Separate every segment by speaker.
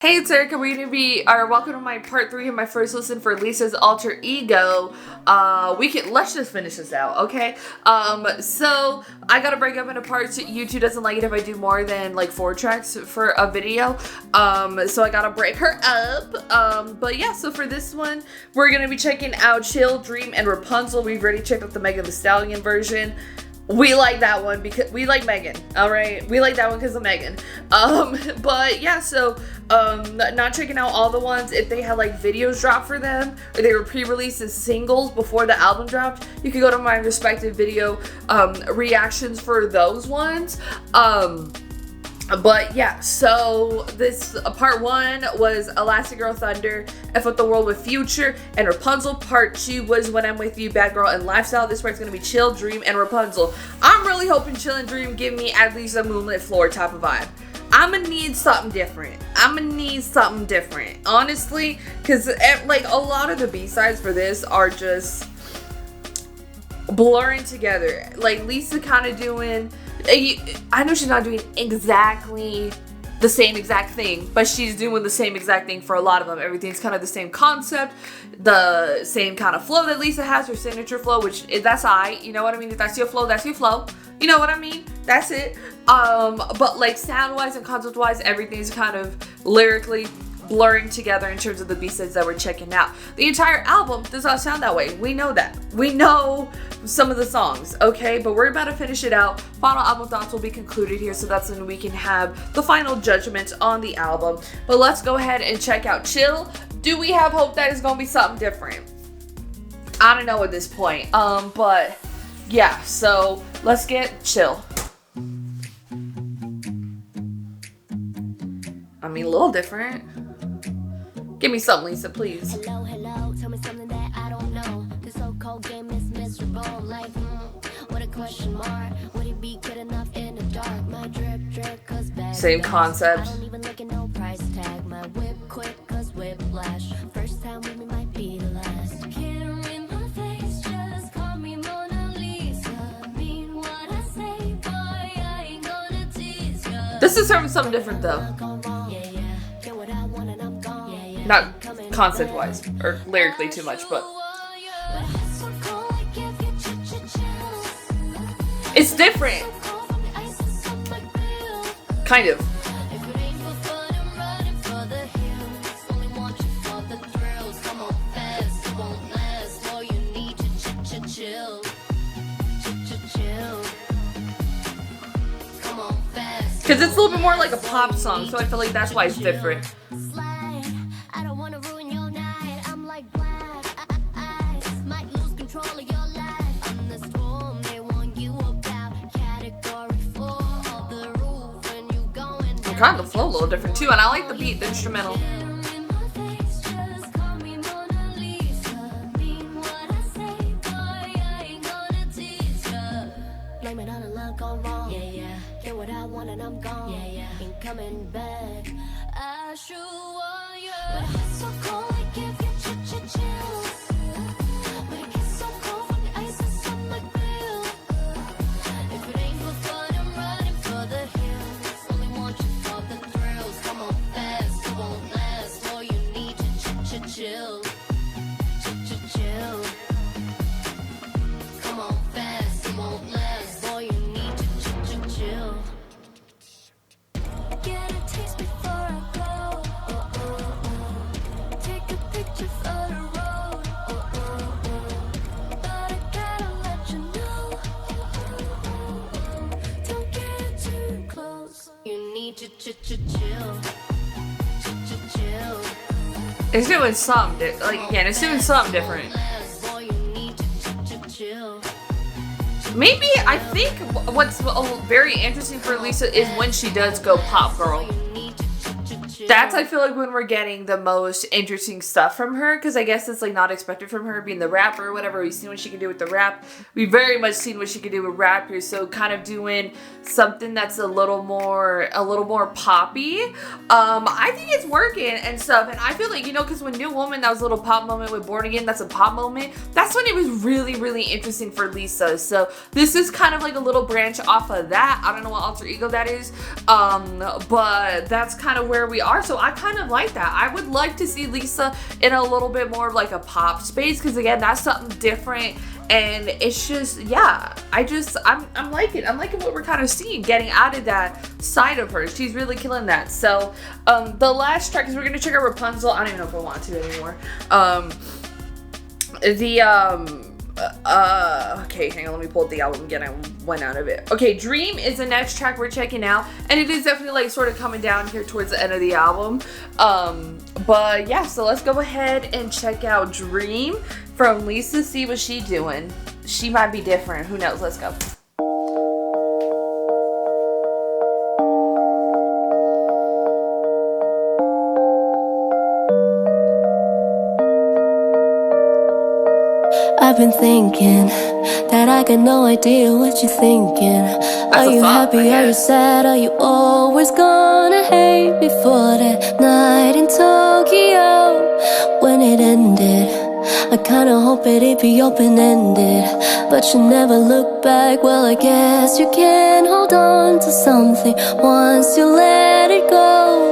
Speaker 1: Hey, it's Erika. Welcome to my part 3 of my first listen for Lisa's alter ego. Let's just finish this out, okay? So I gotta break up into parts. YouTube doesn't like it if I do more than like 4 tracks for a video. So I gotta break her up. But yeah, so for this one, we're gonna be checking out Chill, Dream, and Rapunzel. We've already checked out the Megan Thee Stallion version. We like that one because we like Megan, alright? We like that one because of Megan. But yeah, so, not checking out all the ones. If they had like videos dropped for them, or they were pre-released as singles before the album dropped, you can go to my respective video, reactions for those ones. But yeah, so this part 1 was Elastic Girl Thunder, F Up the World with Future, and Rapunzel. Part 2 was When I'm With You, Bad Girl, and Lifestyle. This part's gonna be Chill, Dream, and Rapunzel. I'm really hoping Chill and Dream give me at least a Moonlit floor type of vibe. I'ma need something different. Honestly, because like a lot of the B-sides for this are just blurring together. Like Lisa kind of doing, I know she's not doing exactly the same exact thing, but she's doing the same exact thing for a lot of them. Everything's kind of the same concept, the same kind of flow that Lisa has, her signature flow, which that's you know what I mean? If that's your flow, that's your flow. You know what I mean? That's it. But like sound-wise and concept-wise, everything's kind of lyrically blurring together in terms of the B-sides that we're checking out. The entire album does not sound that way. We know that. We know some of the songs, okay? But we're about to finish it out. Final album thoughts will be concluded here, so that's when we can have the final judgment on the album. But let's go ahead and check out Chill. Do we have hope that it's gonna be something different? I don't know at this point. But yeah, so let's get Chill. I mean, a little different. Give me something, Lisa, please.
Speaker 2: Hello, hello, tell me something that I don't know. This whole cold game is miserable. Like, what a question mark. Would it be good enough in the dark? My drip, drip, cause bad.
Speaker 1: Same concept.
Speaker 2: I don't even look at no price tag. My whip quick, cause whiplash. First time with me might be the last. Can't read my face, just call me Mona Lisa. Mean what I say, boy, I ain't gonna tease ya.
Speaker 1: This is something different, though. Not concept-wise, or lyrically too much, but it's different. Kind of. Because it's a little bit more like a pop song, so I feel like that's why it's different. Kind of the flow a little different too, and I like the beat, the instrumental. It's doing something it's doing something different. Maybe I think what's very interesting for Lisa is when she does go pop girl. That's, I feel like, when we're getting the most interesting stuff from her, because I guess it's like not expected from her being the rapper or whatever. We've seen what she can do with the rap. We've very much seen what she can do with rappers. So kind of doing something that's a little more poppy. I think it's working and stuff. And I feel like, because when New Woman, that was a little pop moment. With Born Again, that's a pop moment. That's when it was really, really interesting for Lisa. So this is kind of like a little branch off of that. I don't know what alter ego that is. But that's kind of where we are are. So I kind of like that. I would like to see Lisa in a little bit more of like a pop space, because again, that's something different. And it's just, yeah, I'm liking what we're kind of seeing, getting out of that side of her. She's really killing that. So the last track is, we're gonna check out Rapunzel. I don't even know if I want to anymore. Okay, hang on, let me pull up the album again. I went out of it. Okay, Dream is the next track we're checking out, and it is definitely like sort of coming down here towards the end of the album. But yeah, so let's go ahead and check out Dream from Lisa. See what she doing. She might be different. Who knows? Let's go.
Speaker 2: I've been thinking that I got no idea what you're thinking. Are you happy? Are you sad? Are you always gonna hate me for that night in Tokyo when it ended? I kinda hope it'd be open-ended, but you never look back. Well, I guess you can hold on to something once you let it go.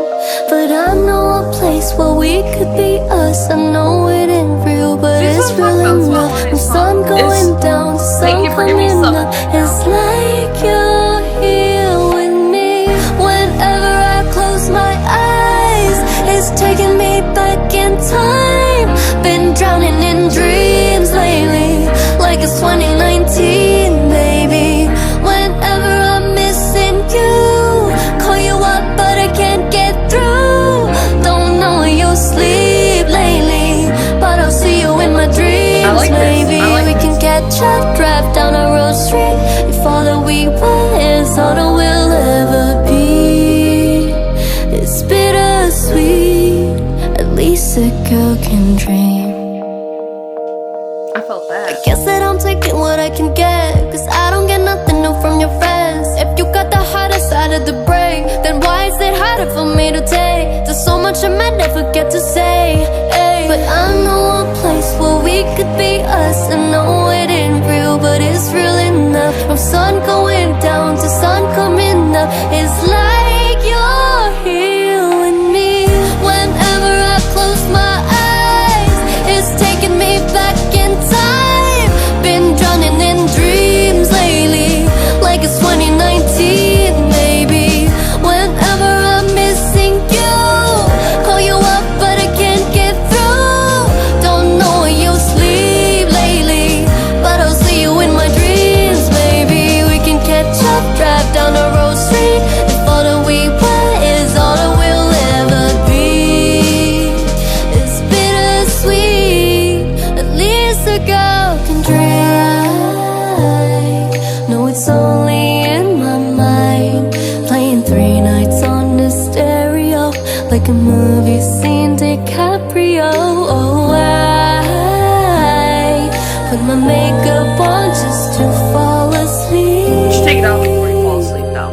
Speaker 2: But I know a place where we could be us. I know it ain't real, but it's real enough. When sun going down, the sun coming up, it's like you're here with me. Whenever I close my eyes, it's taking me back in time. Been drowning in dreams lately, like it's 2019, baby. Whenever I'm missing you, call you up but I can't get through. Don't know you sleep lately, but I'll see you in my dreams, baby. We can catch up, drive down a road street. If all that we want is all that we'll ever be, it's bittersweet. At least a girl can dream.
Speaker 1: I felt that.
Speaker 2: I guess that I'm taking what I can get, cause I don't get nothing new from your friends. If you got the harder side of the brain, then why is it harder for me to take? There's so much I might never get to say, ay. But I know a place where we could be us. I know it ain't real, but it's real enough. From sun going down to sun coming up, it's like you're here with me. Whenever I close my eyes, it's taking me back in time. Been drowning in dreams lately, like it's 2019, baby. Whenever I'm missing you, call you up but I can't get through. Don't know where you sleep lately, but I'll see you in my dreams, baby. We can catch up, drive down the road street. If all that we want is all that we'll ever be, it's bittersweet. At least a girl can dream. No, it's only in my mind, playing 3 nights on the stereo, like a movie scene, DiCaprio. Oh, I put my makeup on just to fall asleep.
Speaker 1: Just take it out before you fall asleep, though.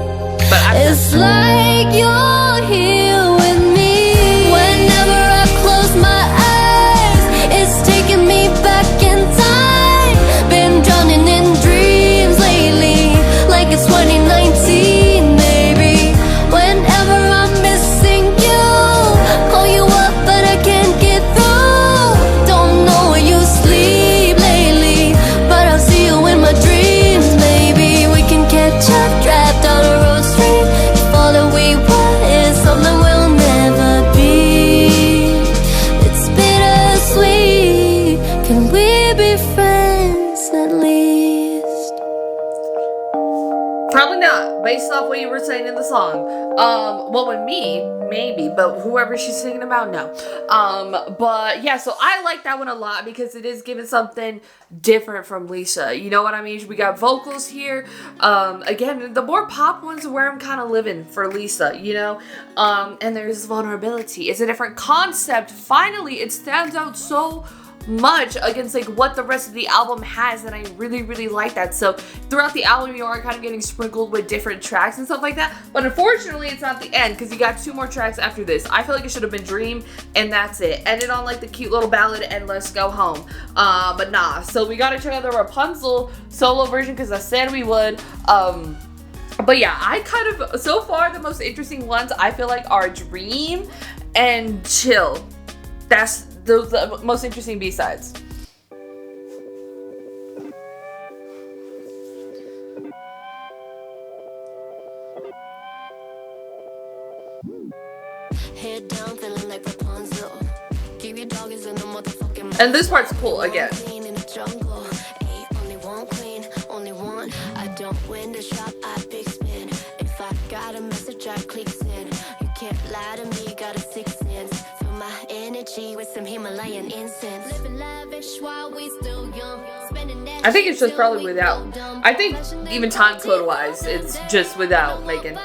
Speaker 1: But
Speaker 2: It's like you're here with me. Whenever I close my eyes, it's taking me back in time. Been drowning in dreams lately, like it's 2019, baby. Whenever I'm missing you, call you up but I can't get through. Don't know where you sleep lately, but I'll see you in my dreams, baby. We can catch up, drive down the road street. If all that we want is something we'll never be, it's bittersweet. Can we be friends at least?
Speaker 1: probably not, based off what you were saying in the song. Well, with me, maybe, but whoever she's singing about, no. But yeah, so I like that one a lot because it is giving something different from Lisa. You know what I mean? We got vocals here. Again, the more pop ones are where I'm kind of living for Lisa, you know? And there's vulnerability. It's a different concept. Finally, it stands out so much against like what the rest of the album has, and I really like that. So throughout the album you are kind of getting sprinkled with different tracks and stuff like that, but unfortunately it's not the end because you got 2 more tracks after this. I feel like it should have been Dream and that's it. Ended on like the cute little ballad and Let's Go Home, but nah. So we gotta check out the Rapunzel solo version because I said we would. But yeah, I kind of, so far the most interesting ones I feel like are Dream and Chill. That's the most interesting B-sides.
Speaker 2: Head down, feeling like Rapunzel. Keep your doggies in the motherfucking.
Speaker 1: And this part's cool again.
Speaker 2: In the jungle. Ain't only one queen, only one. I don't win the shop, I big spin. If I got a message, I clicks in. You can't lie to me, got a sixth sense. Fill my energy with some Himalayan incense. Living lavish while we still young.
Speaker 1: I think it's just probably without. I think even time code wise, it's just without Megan.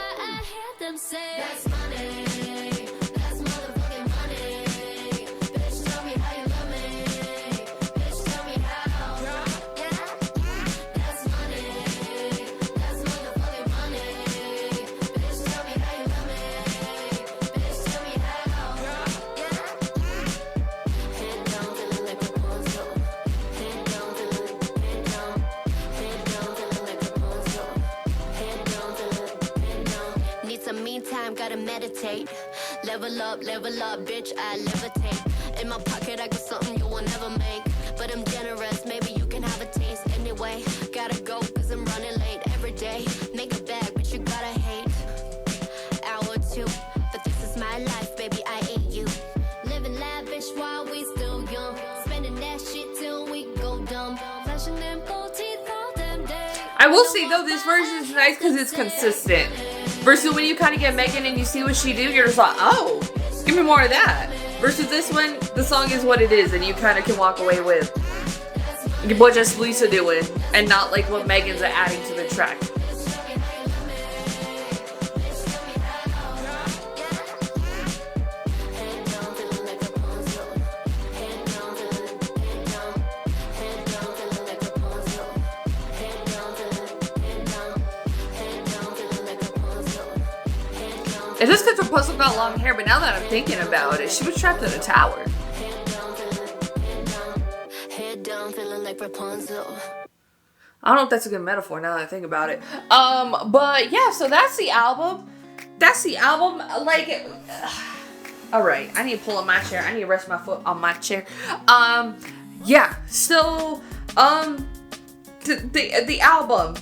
Speaker 2: Meantime, gotta meditate. Level up, bitch, I levitate. In my pocket, I got something you will never make. But I'm generous, maybe you can have a taste. Anyway, gotta go, cause I'm running late every day. Make a bag, but you gotta hate. Hour two, but this is my life, baby, I ain't you. Living lavish while we still young. Spending that shit till we go dumb. Flashing them gold teeth all them days.
Speaker 1: I will say though, this version is nice because it's consistent. Versus when you kind of get Megan and you see what she do, you're just like, oh, give me more of that. Versus this one, the song is what it is, and you kind of can walk away with what just Lisa doing, and not like what Megan's adding to the track. It's just because Rapunzel got long hair, but now that I'm thinking about it, she was trapped in a tower.
Speaker 2: Head down, feeling like Rapunzel.
Speaker 1: I don't know if that's a good metaphor now that I think about it. But yeah, so that's the album. Like, all right, I need to pull up my chair. I need to rest my foot on my chair. Yeah, so, the album.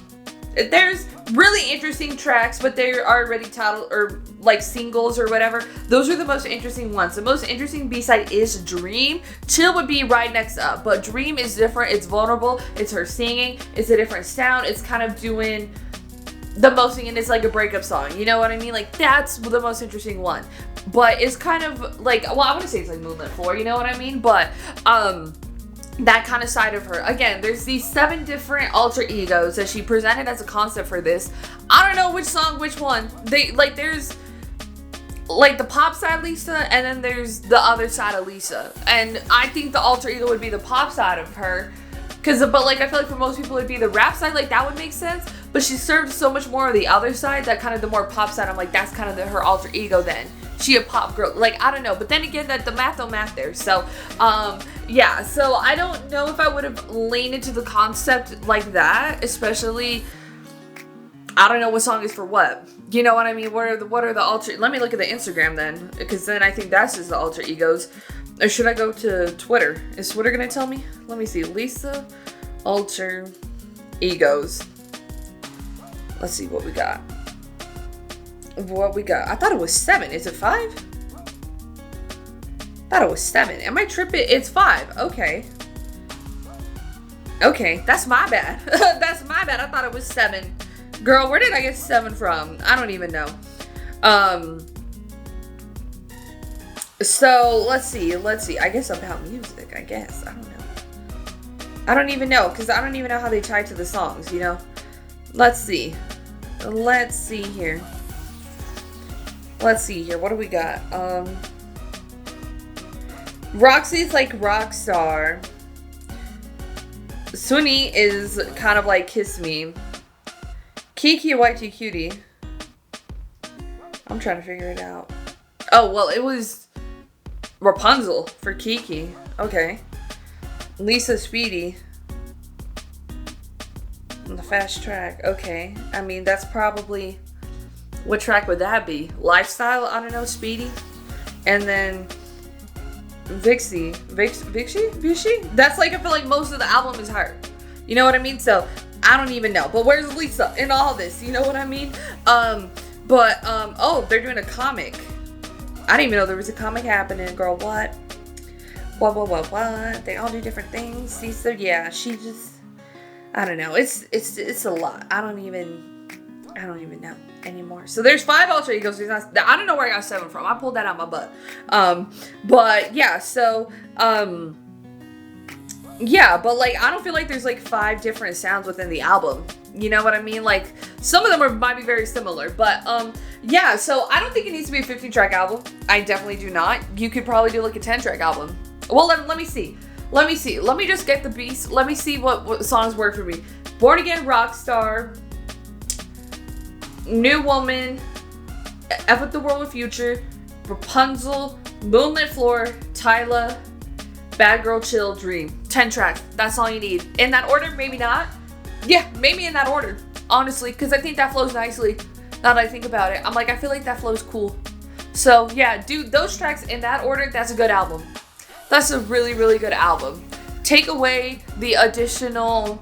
Speaker 1: There's really interesting tracks, but they're already titled or like singles or whatever. Those are the most interesting ones. The most interesting B-side is Dream. Chill would be right next up, but Dream is different. It's vulnerable. It's her singing. It's a different sound. It's kind of doing the most thing, and it's like a breakup song. You know what I mean? Like, that's the most interesting one. But it's kind of like, well, I wouldn't say it's like Moonlit 4, you know what I mean? But, that kind of side of her. Again, there's these 7 different alter egos that she presented as a concept for this. I don't know which song, which one. There's like the pop side Lisa, and then there's the other side of Lisa. And I think the alter ego would be the pop side of her. But like, I feel like for most people it'd be the rap side, like that would make sense. But she served so much more of the other side, that kind of the more pop side, I'm like, that's kind of her alter ego then. She a pop girl, like, I don't know. But then again, that the math don't math there. So, yeah. So I don't know if I would have leaned into the concept like that, especially, I don't know what song is for what. You know what I mean? What are the alter? Let me look at the Instagram then, because then I think that's just the alter egos. Or should I go to Twitter? Is Twitter gonna tell me? Let me see. Lisa alter egos. Let's see what we got. I thought it was 7. Is it 5? Thought it was 7. Am I tripping? It's 5. Okay. Okay, that's my bad. That's my bad. I thought it was 7. Girl, where did I get 7 from? I don't even know. So let's see. I guess about music. I guess I don't know. I don't even know, because I don't even know how they tie to the songs. You know. Let's see. Here. Let's see here. What do we got? Roxy's like Rockstar. Sunny is kind of like Kiss Me. Kiki White Cutie. I'm trying to figure it out. Oh, well, it was Rapunzel for Kiki. Okay. Lisa Speedy. The fast track. Okay. I mean, that's probably... What track would that be? Lifestyle? I don't know. Speedy? And then... Vixie? That's like, I feel like most of the album is her. You know what I mean? So, I don't even know. But where's Lisa in all this? You know what I mean? Oh, they're doing a comic. I didn't even know there was a comic happening, girl. What? What? They all do different things. So yeah, she just, I don't know. It's a lot. I don't even know anymore. So there's 5 alter egos. I don't know where I got 7 from. I pulled that out my butt. But yeah, so yeah, but like I don't feel like there's like 5 different sounds within the album. You know what I mean? Like some of them might be very similar, but yeah. So I don't think it needs to be a 15-track album. I definitely do not. You could probably do like a 10-track album. Well, let me see. Let me just get the beats. Let me see what songs work for me. Born Again, Rockstar, New Woman, F with the World with Future, Rapunzel, Moonlit Floor, Tyla, Bad Girl, Chill, Dream. 10 tracks. That's all you need. In that order, maybe not. Yeah, maybe in that order. Honestly, because I think that flows nicely. Now that I think about it, I'm like, I feel like that flows cool. So yeah, do those tracks in that order. That's a good album. That's a really, really good album. Take away the additional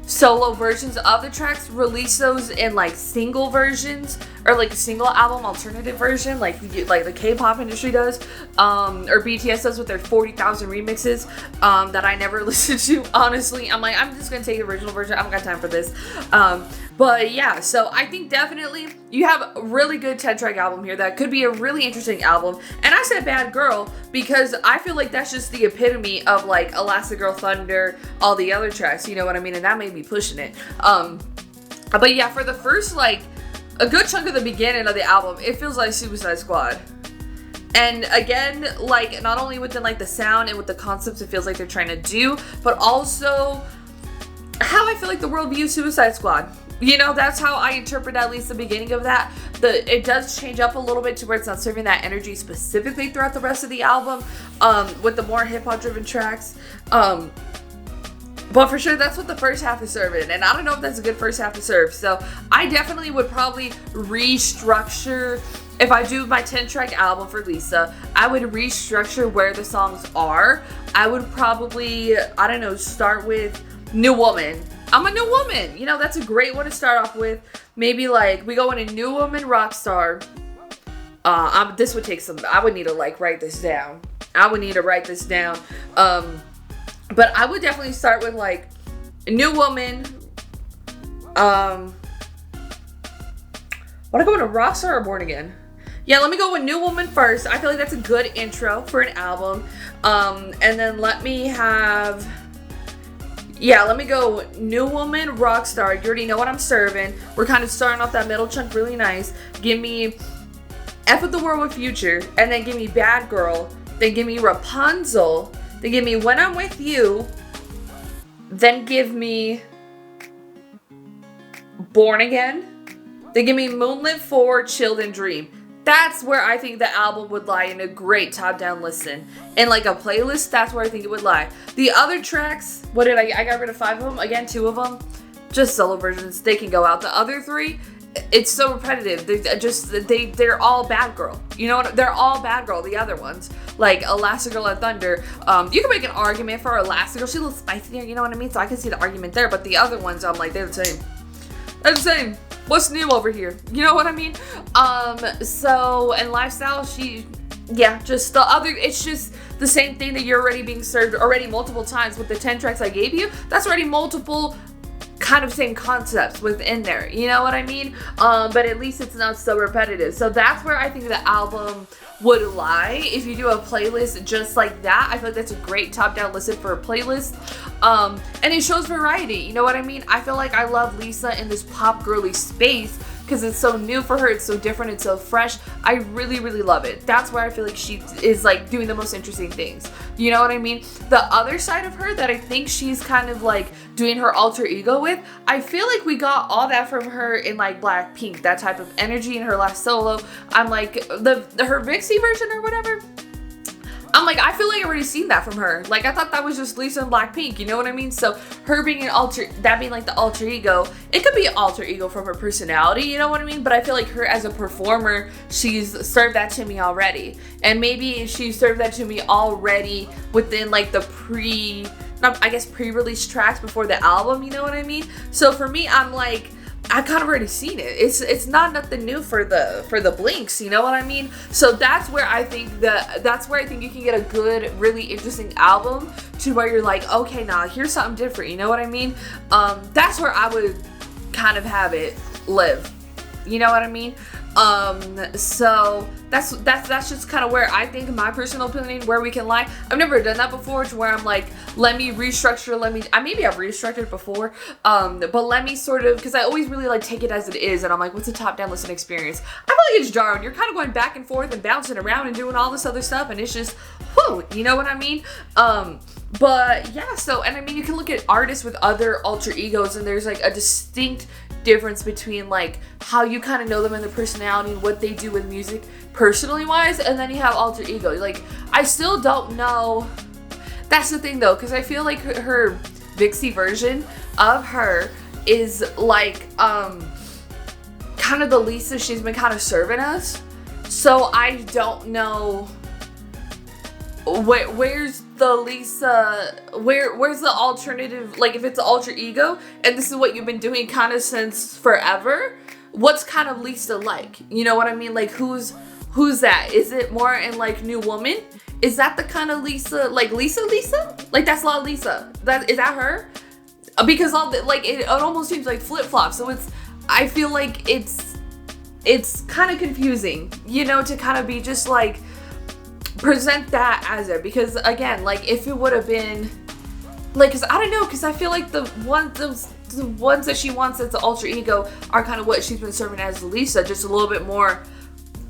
Speaker 1: solo versions of the tracks, release those in like single versions or like a single album alternative version like the K-pop industry does, or BTS does with their 40,000 remixes that I never listened to. Honestly, I'm like, I'm just gonna take the original version. I don't got time for this. But yeah, so I think definitely you have a really good 10-track album here that could be a really interesting album. And I said Bad Girl because I feel like that's just the epitome of like Elastic Girl, Thunder, all the other tracks, you know what I mean? And that made me pushing it. But yeah, for the first like a good chunk of the beginning of the album, it feels like Suicide Squad. And again, like not only within like the sound and with the concepts it feels like they're trying to do, but also how I feel like the world views Suicide Squad. You know, that's how I interpret at least the beginning of that. It does change up a little bit to where it's not serving that energy specifically throughout the rest of the album, with the more hip-hop driven tracks. But for sure, that's what the first half is serving. And I don't know if that's a good first half to serve. So I definitely would probably restructure, if I do my 10-track album for Lisa, I would restructure where the songs are. I would probably, I don't know, start with New Woman. I'm a New Woman. You know, that's a great one to start off with. Maybe like we go into New Woman, Rockstar. This would take some, I would need to like write this down. But I would definitely start with like New Woman. Want to go into Rockstar or Born Again? Yeah, let me go with New Woman first. I feel like that's a good intro for an album. And then let me go New Woman, Rockstar. You already know what I'm serving. We're kind of starting off that middle chunk really nice. Give me F with the World with Future. And then give me Bad Girl. Then give me Rapunzel. Then give me When I'm With You. Then give me Born Again. Then give me Moonlit 4, Chilled and Dream. That's where I think the album would lie in a great top-down listen. In like a playlist, that's where I think it would lie. The other tracks, I got rid of 5 of them. Again, 2 of them, just solo versions. They can go out. The other 3, it's so repetitive. They're all Bad Girl. You know what? They're all Bad Girl, the other ones. Like Elastic Girl and Thunder. You can make an argument for Elastic Girl. She's a little spicier, you know what I mean? So I can see the argument there. But the other ones, I'm like, they're the same. They're the same. What's new over here? You know what I mean? So, and Lifestyle, just the other, it's just the same thing that you're already being served already multiple times with the 10 tracks I gave you. That's already multiple kind of same concepts within there. You know what I mean? But at least it's not so repetitive. So that's where I think the album would lie. If you do a playlist just like that, I feel like that's a great top-down listen for a playlist. And it shows variety. You know what I mean? I feel like I love Lisa in this pop girly space because it's so new for her. It's so different. It's so fresh. I really, really love it. That's where I feel like she is like doing the most interesting things. You know what I mean? The other side of her that I think she's kind of like doing her alter ego with, I feel like we got all that from her in like Blackpink, that type of energy in her last solo. I'm like, her Vixie version or whatever, I'm like, I feel like I already seen that from her. Like, I thought that was just Lisa and Blackpink, you know what I mean? So her being that being like the alter ego, it could be an alter ego from her personality, you know what I mean? But I feel like her as a performer, she's served that to me already. And maybe she served that to me already within like the pre-release tracks before the album, you know what I mean? So for me, I'm like, I've kind of already seen it. It's not nothing new for the Blinks, you know what I mean? So that's where I think you can get a good, really interesting album to where you're like, okay, now here's something different, you know what I mean? That's where I would kind of have it live, you know what I mean? So that's just kind of where I think, in my personal opinion, where we can lie. I've never done that before, to where I'm like, let me restructure, maybe I've restructured before, but let me sort of, because I always really like take it as it is, and I'm like, what's a top-down listen experience? I feel like it's jarring. You're kind of going back and forth and bouncing around and doing all this other stuff, and it's just, whew, you know what I mean? But yeah, so, and I mean, you can look at artists with other alter egos, and there's like a distinct difference between like how you kind of know them and their personality and what they do with music personally wise, and then you have alter ego. Like, I still don't know. That's the thing though, because I feel like her Vixie version of her is like kind of the Lisa she's been kind of serving us. So I don't know where's the Lisa, where's the alternative, like if it's an alter ego and this is what you've been doing kind of since forever, what's kind of Lisa like, you know what I mean? Like who's that? Is it more in like New Woman? Is that the kind of Lisa, like Lisa? Like that's La Lisa. Is that her? Because all the, like it almost seems like flip-flop. So I feel like it's kind of confusing, you know, to kind of be just like present that as it, because again, like if it would have been like, because I don't know, because I feel like the ones that she wants as the alter ego are kind of what she's been serving as Lisa, just a little bit more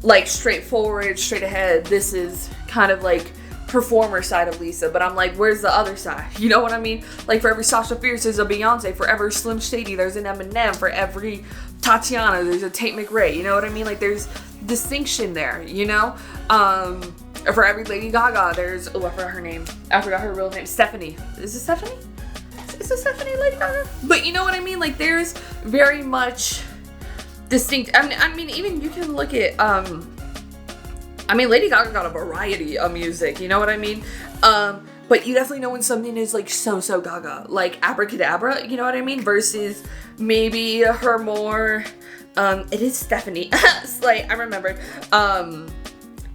Speaker 1: like straightforward, straight ahead. This is kind of like performer side of Lisa, but I'm like, where's the other side? You know what I mean? Like for every Sasha Fierce there's a Beyonce, for every Slim Shady there's an Eminem, for every Tatiana there's a Tate McRae, you know what I mean? Like there's distinction there, you know? For every Lady Gaga, there's, I forgot her name. I forgot her real name. Stephanie. Is it Stephanie? Is it Stephanie Lady Gaga? But you know what I mean? Like, there's very much distinct. I mean, even you can look at, Lady Gaga got a variety of music. You know what I mean? But you definitely know when something is like so Gaga, like Abracadabra. You know what I mean? Versus maybe her more. It is Stephanie. Like I remember.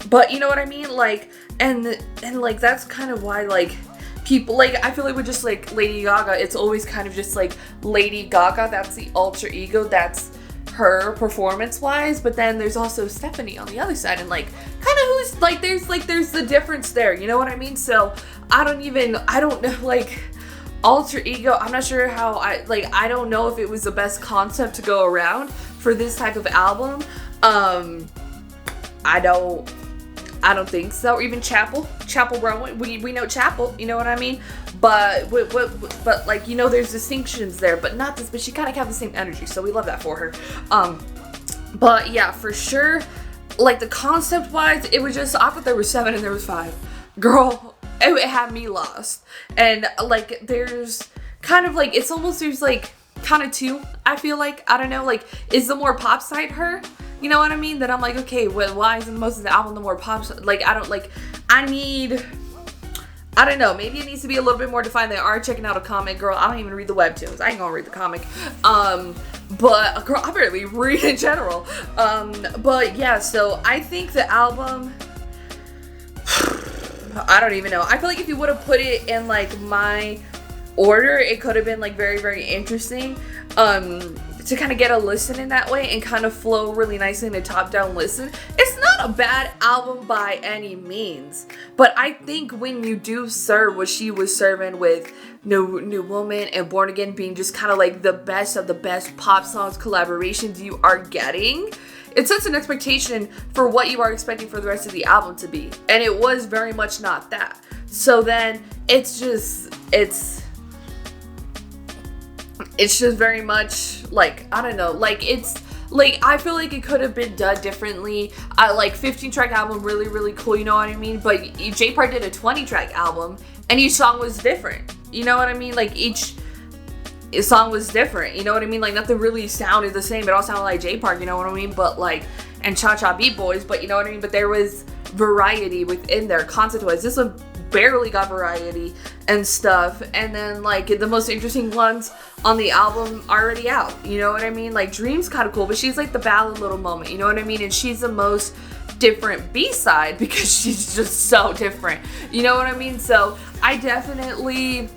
Speaker 1: But you know what I mean? Like, and like, that's kind of why, like, people, like, I feel like with just, like, Lady Gaga, it's always kind of just, like, Lady Gaga, that's the alter ego, that's her performance-wise, but then there's also Stephanie on the other side, and, like, kind of who's, like, there's the difference there, you know what I mean? So, I don't know, like, alter ego, I'm not sure how, I don't know if it was the best concept to go around for this type of album. I don't think so. Or even Chapel Brown. We know Chapel, you know what I mean? But like, you know, there's distinctions there, but not this. But she kind of have the same energy, so we love that for her. But yeah, for sure. Like the concept wise, it was just, I thought there was 7 and there was 5. Girl, it had me lost. And like, there's kind of like, it's almost, there's like kind of 2. I feel like, I don't know, like, is the more pop side her? You know what I mean? That I'm like, okay, well, why isn't most of the album the more pop? Like, I don't know, maybe it needs to be a little bit more defined. They are checking out a comic. Girl, I don't even read the webtoons. I ain't gonna read the comic. But girl, I barely read in general. But yeah, so I think the album, I don't even know. I feel like if you would have put it in like my order, it could have been like very, very interesting. To kind of get a listen in that way and kind of flow really nicely in a top-down listen. It's not a bad album by any means, but I think when you do serve what she was serving with New Woman and Born Again being just kind of like the best of the best pop songs collaborations you are getting, it sets an expectation for what you are expecting for the rest of the album to be, and it was very much not that. So then it's just very much like, I don't know, like it's like, I feel like it could have been done differently. Like, 15-track album, really, really cool, you know what I mean? But J Park did a 20-track album, and each song was different. You know what I mean? Like, each song was different, you know what I mean? Like, nothing really sounded the same. It all sounded like J Park, you know what I mean? But, like, and Cha Cha Beat Boys, but you know what I mean? But there was variety within there, concept-wise. This one barely got variety and stuff, and then like the most interesting ones on the album are already out, you know what I mean? Like Dream's kind of cool, but she's like the ballad little moment, you know what I mean? And she's the most different B-side because she's just so different, you know what I mean? So I definitely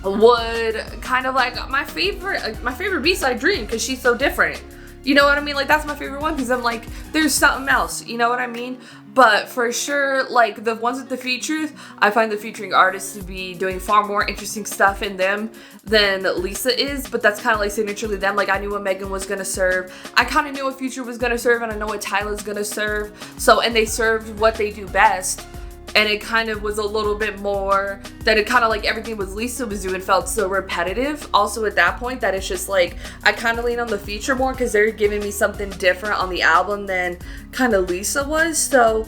Speaker 1: would kind of like my favorite B-side, Dream, because she's so different. You know what I mean? Like, that's my favorite one because I'm like, there's something else. You know what I mean? But for sure, like, the ones with the features, I find the featuring artists to be doing far more interesting stuff in them than Lisa is. But that's kind of like signaturely them. Like, I knew what Megan was going to serve. I kind of knew what Future was going to serve, and I know what Tyla's going to serve. So, and they served what they do best. And it kind of was a little bit more that it kind of like everything was Lisa was doing felt so repetitive. Also at that point that it's just like I kind of lean on the feature more because they're giving me something different on the album than kind of Lisa was. So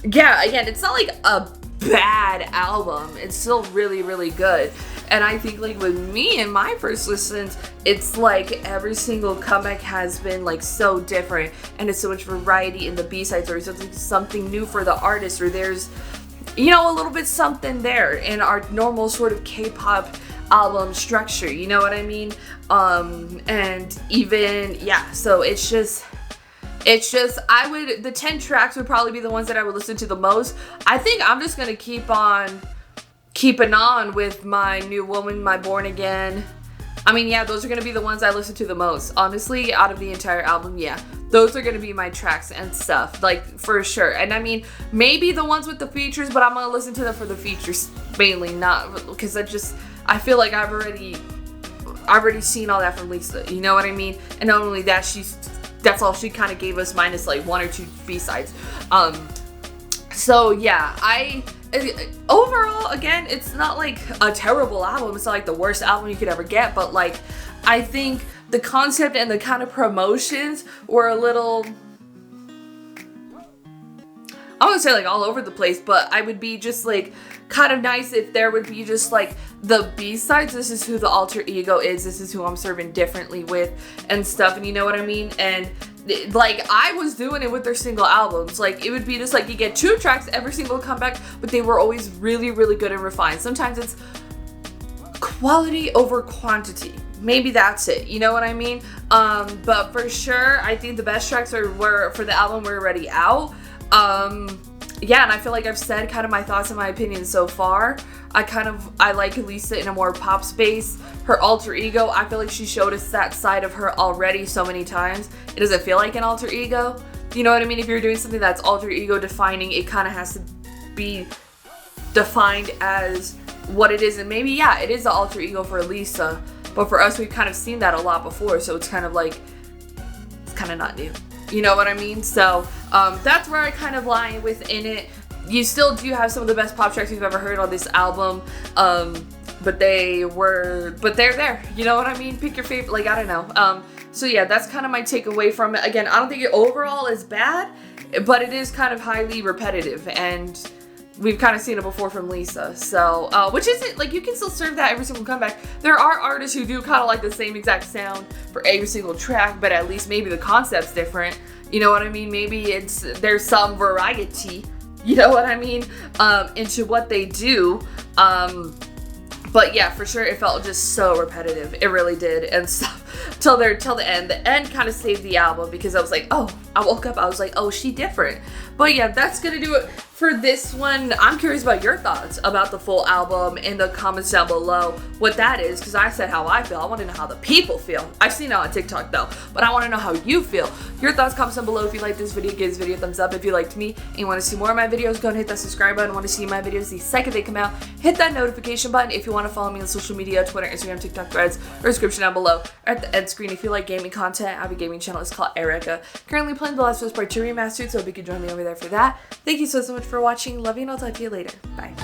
Speaker 1: yeah, again, it's not like a bad album. It's still really, really good. And I think like with me and my first listens, it's like every single comeback has been like so different, and it's so much variety in the B-sides, or something new for the artist, or there's, you know, a little bit something there in our normal sort of K-pop album structure, you know what I mean? And even, yeah, so it's just the 10 tracks would probably be the ones that I would listen to the most. I think I'm just gonna keep on keeping on with my New Woman, my Born Again. I mean, yeah, those are gonna be the ones I listen to the most. Honestly, out of the entire album, yeah, those are gonna be my tracks and stuff, like, for sure. And I mean, maybe the ones with the features, but I'm gonna listen to them for the features mainly, not because I feel like I've already seen all that from Lisa, you know what I mean? And not only that, that's all she kind of gave us, minus like one or two B-sides. So yeah, overall, again, it's not like a terrible album. It's not like the worst album you could ever get, but like, I think the concept and the kind of promotions were a little, I wouldn't say like all over the place, but I would be just like kind of nice if there would be just like the B-sides. This is who the alter ego is. This is who I'm serving differently with and stuff. And you know what I mean? And like I was doing it with their single albums. Like it would be just like you get 2 tracks every single comeback, but they were always really, really good and refined. Sometimes it's quality over quantity. Maybe that's it. You know what I mean? But for sure, I think the best tracks were for the album were already out. Yeah, and I feel like I've said kind of my thoughts and my opinions so far. I like Lisa in a more pop space. Her alter ego, I feel like she showed us that side of her already so many times. It doesn't feel like an alter ego. You know what I mean? If you're doing something that's alter ego defining, it kind of has to be defined as what it is. And maybe, yeah, it is the alter ego for Lisa. But for us, we've kind of seen that a lot before. So it's kind of like, it's kind of not new. You know what I mean? So that's where I kind of lie within it. You still do have some of the best pop tracks you've ever heard on this album. But they're there. You know what I mean? Pick your favorite, like, I don't know. So yeah, that's kind of my takeaway from it. Again, I don't think it overall is bad, but it is kind of highly repetitive, and we've kind of seen it before from Lisa. So, which isn't, like, you can still serve that every single comeback. There are artists who do kind of like the same exact sound for every single track, but at least maybe the concept's different. You know what I mean? Maybe there's some variety, you know what I mean, into what they do. But yeah, for sure, it felt just so repetitive. It really did, and stuff till the end. The end kind of saved the album because I was like, oh, I woke up, I was like, oh, she different. But yeah, that's gonna do it for this one. I'm curious about your thoughts about the full album in the comments down below, what that is, because I said how I feel. I want to know how the people feel. I've seen it on TikTok though, but I want to know how you feel. Your thoughts, comments down below. If you like this video, give this video a thumbs up. If you liked me and you want to see more of my videos, go and hit that subscribe button. Want to see my videos the second they come out, hit that notification button. If you want to follow me on social media, Twitter, Instagram, TikTok, Threads, or description down below, or at the end screen. If you like gaming content, I have a gaming channel. It's called Erika. Currently playing The Last of Us Part 2 Remastered, so hope you can join me over there for that. Thank you so much for watching. Love you, and I'll talk to you later. Bye.